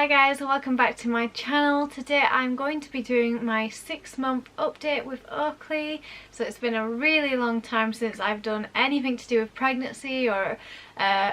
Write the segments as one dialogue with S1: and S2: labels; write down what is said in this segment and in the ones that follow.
S1: Hi guys, welcome back to my channel. Today I'm going to be doing my 6-month update with Oakley. So it's been a really long time since I've done anything to do with pregnancy or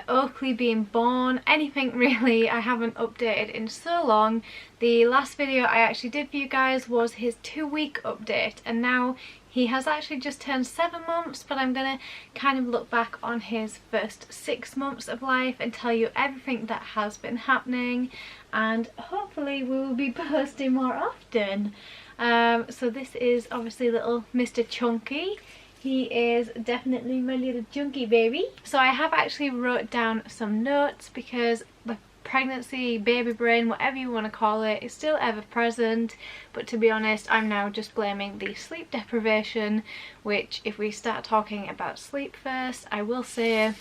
S1: Oakley being born, anything really. I haven't updated in so long. The last video I actually did for you guys was his 2-week update, and now he has actually just turned 7 months, but I'm going to kind of look back on his first 6 months of life and tell you everything that has been happening, and hopefully we will be posting more often. So this is obviously little Mr. Chunky. He is definitely my little chunky baby. So I have actually wrote down some notes because the pregnancy, baby brain, whatever you want to call it, is still ever present, but to be honest I'm now just blaming the sleep deprivation, which, if we start talking about sleep first, I will say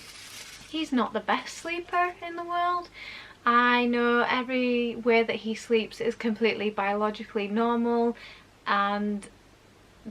S1: he's not the best sleeper in the world. I know every way that he sleeps is completely biologically normal, and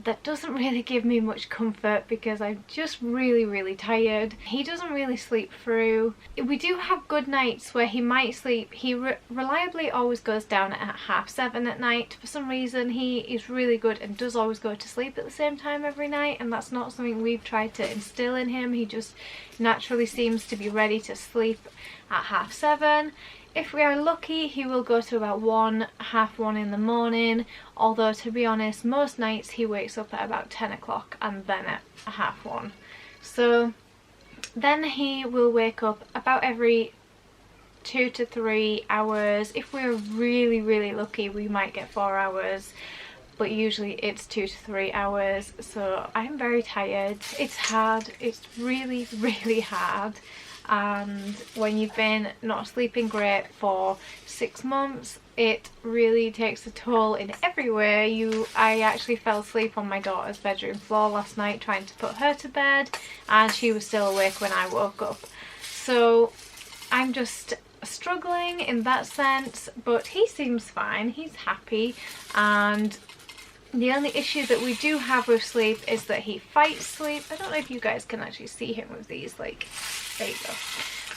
S1: that doesn't really give me much comfort because I'm just really tired. He doesn't really sleep through. We do have good nights where he might sleep. He reliably always goes down at 7:30 at night. For some reason he is really good and does always go to sleep at the same time every night, and that's not something we've tried to instill in him. He just naturally seems to be ready to sleep at 7:30. If we are lucky, he will go to about 1:30 in the morning, although to be honest most nights he wakes up at about 10 o'clock and then at 1:30. So then he will wake up about every 2 to 3 hours. If we're really lucky we might get 4 hours, but usually it's 2 to 3 hours. So I'm very tired. It's hard. It's really hard. And when you've been not sleeping great for 6 months, it really takes a toll in every way. I actually fell asleep on my daughter's bedroom floor last night trying to put her to bed, and she was still awake when I woke up. So I'm just struggling in that sense, but he seems fine. He's happy, and the only issue that we do have with sleep is that he fights sleep. I don't know if you guys can actually see him with these, like, there you go.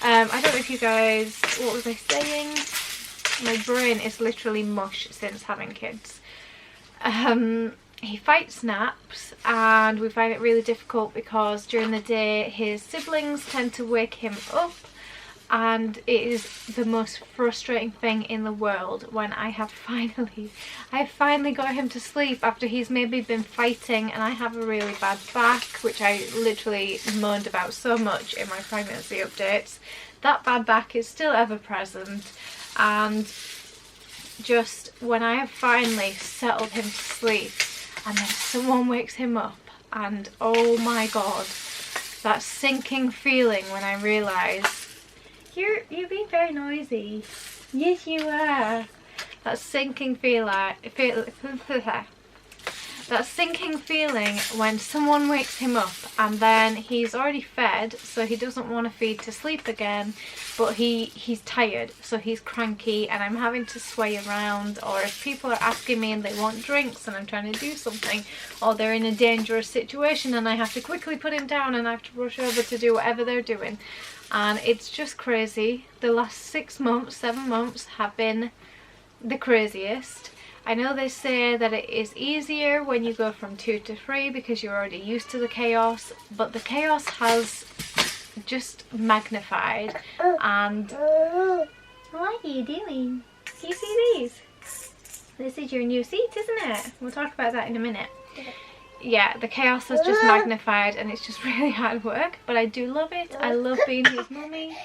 S1: I don't know if you guys, what was I saying? My brain is literally mush since having kids. He fights naps, and we find it really difficult because during the day his siblings tend to wake him up, and it is the most frustrating thing in the world when I finally got him to sleep after he's maybe been fighting, and I have a really bad back, which I literally moaned about so much in my pregnancy updates. That bad back is still ever present, and just when I have finally settled him to sleep and then someone wakes him up, and oh my god, that sinking feeling when I realise you're being very noisy. Yes, you are. That sinking feeling when someone wakes him up and then he's already fed, so he doesn't want to feed to sleep again, but he's tired, so he's cranky, and I'm having to sway around, or if people are asking me and they want drinks and I'm trying to do something, or they're in a dangerous situation and I have to quickly put him down and I have to rush over to do whatever they're doing. And it's just crazy. The last 6 months, 7 months have been the craziest. I know they say that it is easier when you go from 2 to 3 because you're already used to the chaos, but the chaos has just magnified. And what are you doing? Do you see these? This is your new seat, isn't it? We'll talk about that in a minute. Yeah, the chaos has just magnified, and it's just really hard work, but I do love it. I love being his mummy.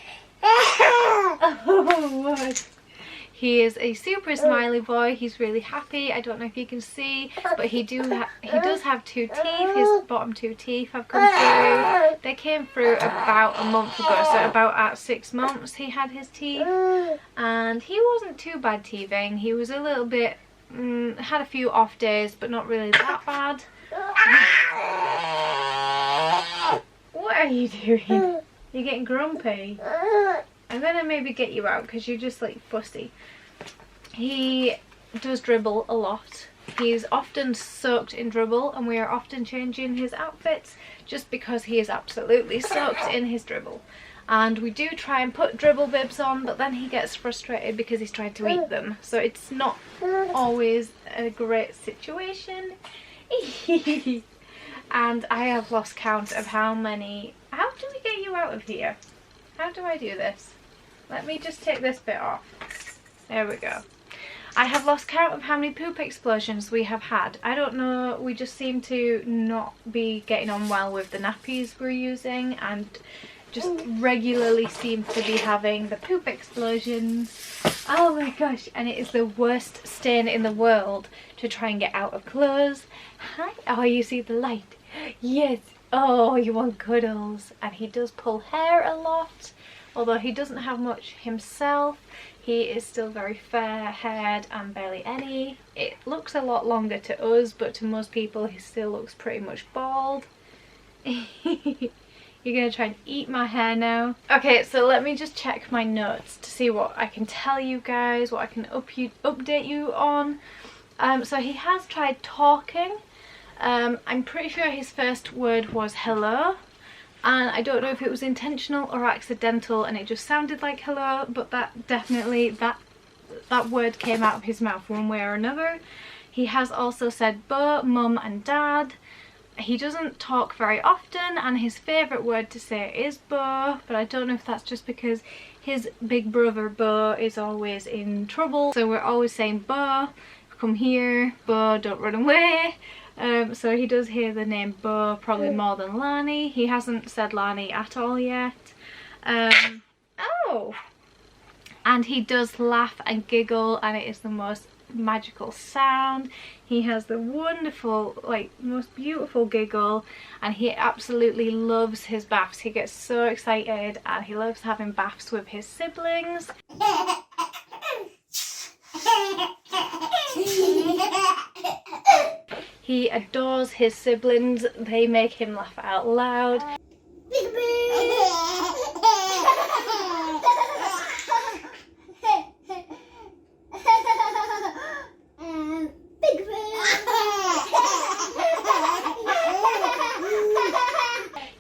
S1: Oh, what? He is a super smiley boy. He's really happy. I don't know if you can see, but he does have 2 teeth. His bottom 2 teeth have come through. They came through about a month ago, so about at 6 months he had his teeth, and he wasn't too bad teething. He was a little bit, had a few off days, but not really that bad. What are you doing? You're getting grumpy. I'm gonna maybe get you out because you're just like fussy. He does dribble a lot. He's often soaked in dribble, and we are often changing his outfits just because he is absolutely soaked in his dribble. and we do try and put dribble bibs on, but then he gets frustrated because he's trying to eat them, so it's not always a great situation. And I have lost count of how many... How do we get you out of here? How do I do this? Let me just take this bit off. There we go. I have lost count of how many poop explosions we have had. I don't know, we just seem to not be getting on well with the nappies we're using, and just regularly seem to be having the poop explosions. Oh my gosh, and it is the worst stain in the world to try and get out of clothes. Hi. Oh, you see the light? Yes. Oh, you want cuddles. And he does pull hair a lot, although he doesn't have much himself. He is still very fair haired and barely any. It looks a lot longer to us, but to most people he still looks pretty much bald. You're gonna try and eat my hair now. Okay, so let me just check my notes to see what I can tell you guys, what I can update you on. So he has tried talking. I'm pretty sure his first word was hello, and I don't know if it was intentional or accidental and it just sounded like hello, but that definitely, that word came out of his mouth one way or another. He has also said bo, mum and dad. He doesn't talk very often, and his favourite word to say is bo, but I don't know if that's just because his big brother Bo is always in trouble, so we're always saying bo, come here, Bo, don't run away. So he does hear the name Bo probably more than Lani. He hasn't said Lani at all yet. Oh! And he does laugh and giggle, and it is the most magical sound. He has the wonderful, like, most beautiful giggle, and he absolutely loves his baths. He gets so excited and he loves having baths with his siblings. He adores his siblings. They make him laugh out loud.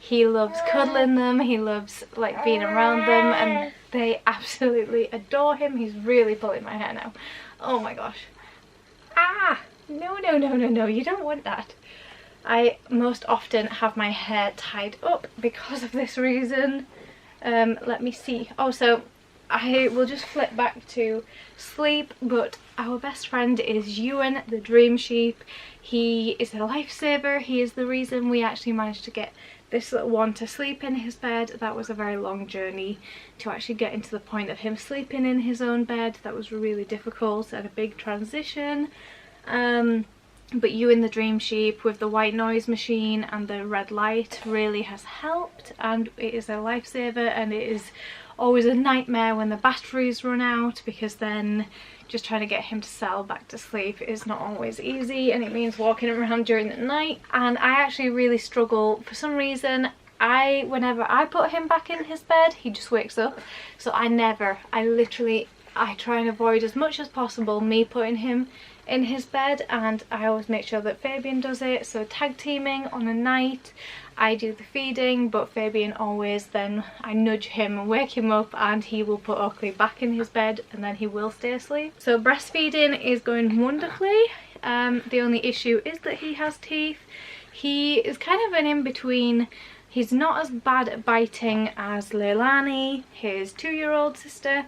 S1: He loves cuddling them, he loves like being around them, and they absolutely adore him. He's really pulling my hair now. Oh my gosh. Ah! No, no, no, no, no, you don't want that. I most often have my hair tied up because of this reason. Let me see. Oh, so I will just flip back to sleep, but our best friend is Ewan, the dream sheep. He is a lifesaver. He is the reason we actually managed to get this little one to sleep in his bed. That was a very long journey to actually get into the point of him sleeping in his own bed. That was really difficult and a big transition. But Ewan the dream sheep with the white noise machine and the red light really has helped, and it is a lifesaver, and it is always a nightmare when the batteries run out, because then just trying to get him to settle back to sleep is not always easy, and it means walking around during the night. And I actually really struggle for some reason. Whenever I put him back in his bed, he just wakes up. So I try and avoid as much as possible me putting him in his bed, and I always make sure that Fabian does it. So tag teaming on a night, I do the feeding, but Fabian always, then I nudge him and wake him up, and he will put Oakley back in his bed, and then he will stay asleep. So breastfeeding is going wonderfully. The only issue is that he has teeth. He is kind of an in-between. He's not as bad at biting as Leilani, his 2-year-old sister,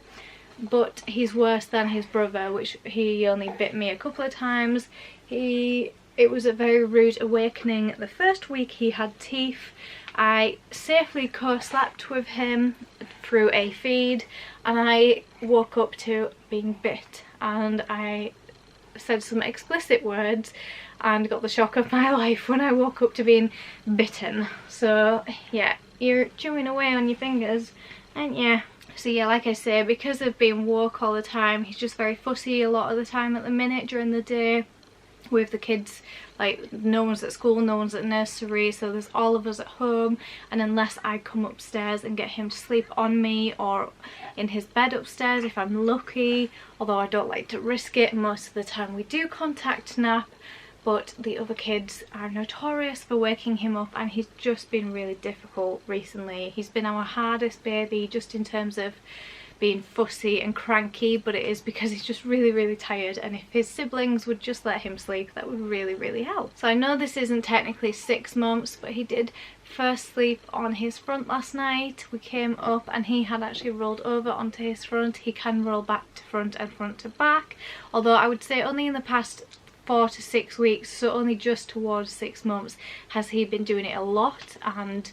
S1: but he's worse than his brother, which he only bit me a couple of times. It was a very rude awakening. The first week he had teeth, I safely co-slept with him through a feed, and I woke up to being bit, and I said some explicit words and got the shock of my life when I woke up to being bitten. So yeah, you're chewing away on your fingers, and yeah. So yeah, like I say, because of being woke all the time, he's just very fussy a lot of the time at the minute during the day with the kids. Like, no one's at school, no one's at nursery, so there's all of us at home, and unless I come upstairs and get him to sleep on me or in his bed upstairs if I'm lucky, although I don't like to risk it, most of the time we do contact nap, but the other kids are notorious for waking him up, and he's just been really difficult recently. He's been our hardest baby just in terms of being fussy and cranky, but it is because he's just really tired, and if his siblings would just let him sleep, that would really help. So I know this isn't technically 6 months, but he did first sleep on his front last night. We came up and he had actually rolled over onto his front. He can roll back to front and front to back, although I would say only in the past 4 to 6 weeks, so only just towards 6 months, has he been doing it a lot and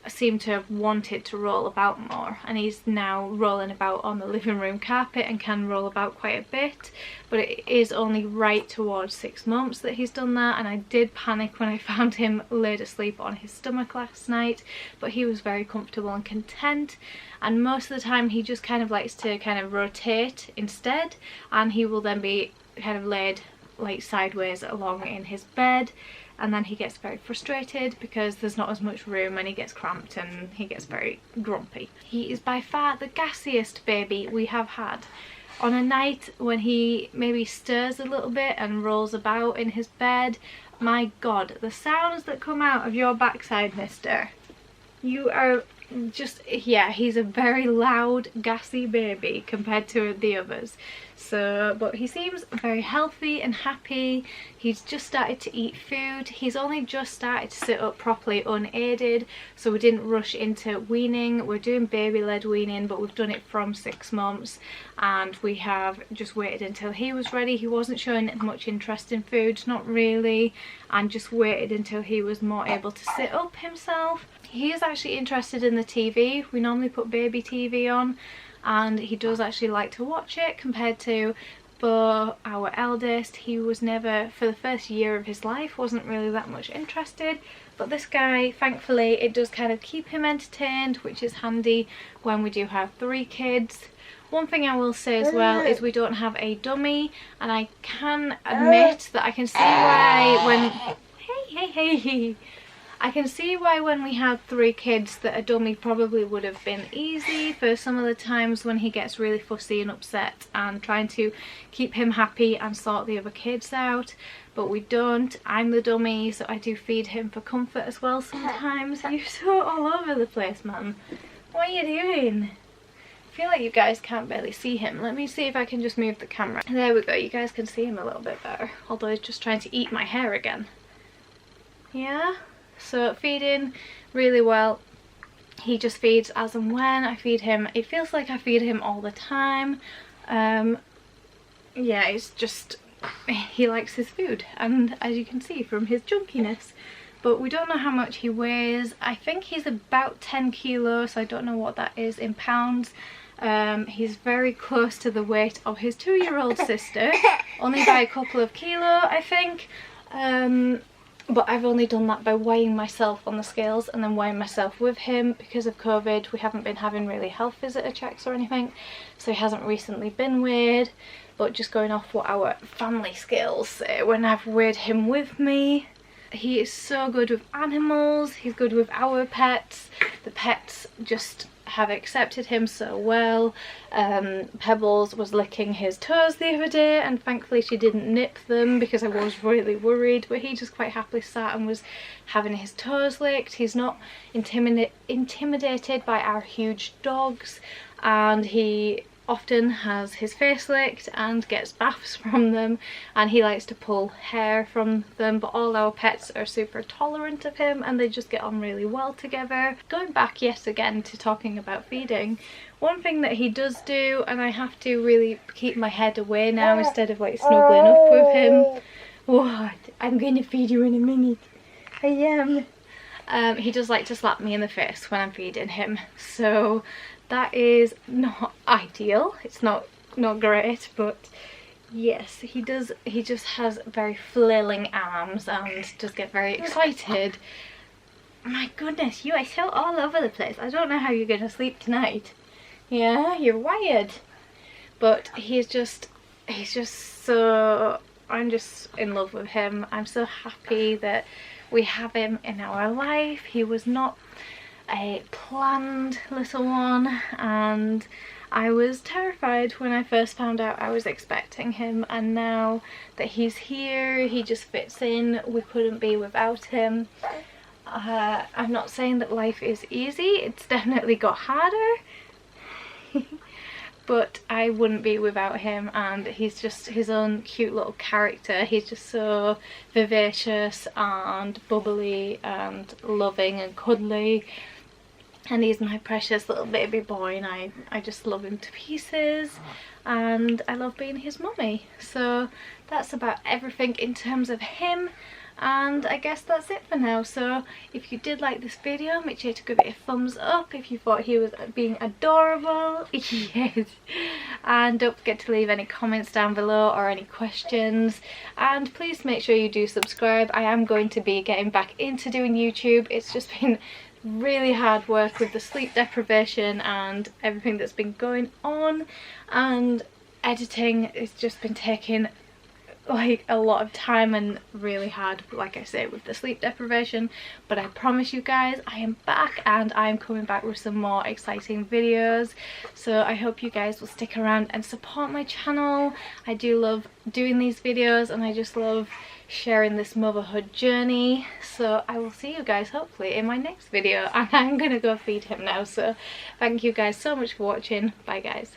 S1: seemed to have wanted to roll about more, and he's now rolling about on the living room carpet and can roll about quite a bit, but it is only right towards 6 months that he's done that. And I did panic when I found him laid asleep on his stomach last night, but he was very comfortable and content, and most of the time he just kind of likes to kind of rotate instead, and he will then be kind of laid like sideways along in his bed, and then he gets very frustrated because there's not as much room and he gets cramped and he gets very grumpy. He is by far the gassiest baby we have had. On a night when he maybe stirs a little bit and rolls about in his bed, my god, the sounds that come out of your backside, mister. You are just, yeah, he's a very loud, gassy baby compared to the others. So, but he seems very healthy and happy. He's just started to eat food. He's only just started to sit up properly unaided, so we didn't rush into weaning. We're doing baby-led weaning, but we've done it from 6 months, and we have just waited until he was ready. He wasn't showing much interest in food, not really, and just waited until he was more able to sit up himself. He is actually interested in the TV. We normally put baby TV on, and he does actually like to watch it compared to Bo, our eldest. He was never, for the first year of his life, wasn't really that much interested, but this guy, thankfully, it does kind of keep him entertained, which is handy when we do have 3 kids. One thing I will say as well is we don't have a dummy, and I can admit that I can see why when I can see why when we had 3 kids that a dummy probably would have been easy for some of the times when he gets really fussy and upset and trying to keep him happy and sort the other kids out, but we don't. I'm the dummy, so I do feed him for comfort as well sometimes. You're so all over the place, man. What are you doing? I feel like you guys can't barely see him. Let me see if I can just move the camera. There we go, you guys can see him a little bit better, although he's just trying to eat my hair again. Yeah? So feeding really well. He just feeds as and when I feed him. It feels like I feed him all the time. Yeah, it's just, he likes his food, and as you can see from his junkiness. But we don't know how much he weighs. I think he's about 10 kilos, so I don't know what that is in pounds. He's very close to the weight of his 2-year-old sister, only by a couple of kilo, I think. But I've only done that by weighing myself on the scales and then weighing myself with him. Because of COVID, we haven't been having really health visitor checks or anything, so he hasn't recently been weighed, but just going off what our family scales say when I've weighed him with me. He is so good with animals, he's good with our pets. The pets just have accepted him so well. Pebbles was licking his toes the other day, and thankfully she didn't nip them because I was really worried, but he just quite happily sat and was having his toes licked. He's not intimidated by our huge dogs, and he often has his face licked and gets baths from them, and he likes to pull hair from them. But all our pets are super tolerant of him and they just get on really well together. Going back yet again to talking about feeding, one thing that he does do, and I have to really keep my head away now instead of like snuggling up with him. What? I'm gonna feed you in a minute. I am. He does like to slap me in the face when I'm feeding him, so that is not ideal. It's not great, but yes, he does. He just has very flailing arms and does get very excited. My goodness, you are so all over the place. I don't know how you're gonna sleep tonight. Yeah, you're wired. But he's just so, I'm just in love with him. I'm so happy that we have him in our life. He was not a planned little one, and I was terrified when I first found out I was expecting him, and now that he's here, he just fits in. We couldn't be without him. I'm not saying that life is easy, it's definitely got harder. But I wouldn't be without him, and he's just his own cute little character. He's just so vivacious and bubbly and loving and cuddly, and he's my precious little baby boy, and I just love him to pieces, and I love being his mummy. So that's about everything in terms of him. And I guess that's it for now. So if you did like this video, make sure to give it a thumbs up if you thought he was being adorable. Yes. And don't forget to leave any comments down below or any questions, and please make sure you do subscribe. I am going to be getting back into doing YouTube. It's just been really hard work with the sleep deprivation and everything that's been going on, and editing has just been taking like a lot of time and really hard, like I say, with the sleep deprivation. But I promise you guys, I am back, and I'm coming back with some more exciting videos. So I hope you guys will stick around and support my channel. I do love doing these videos, and I just love sharing this motherhood journey. So I will see you guys hopefully in my next video, and I'm gonna go feed him now. So thank you guys so much for watching. Bye guys.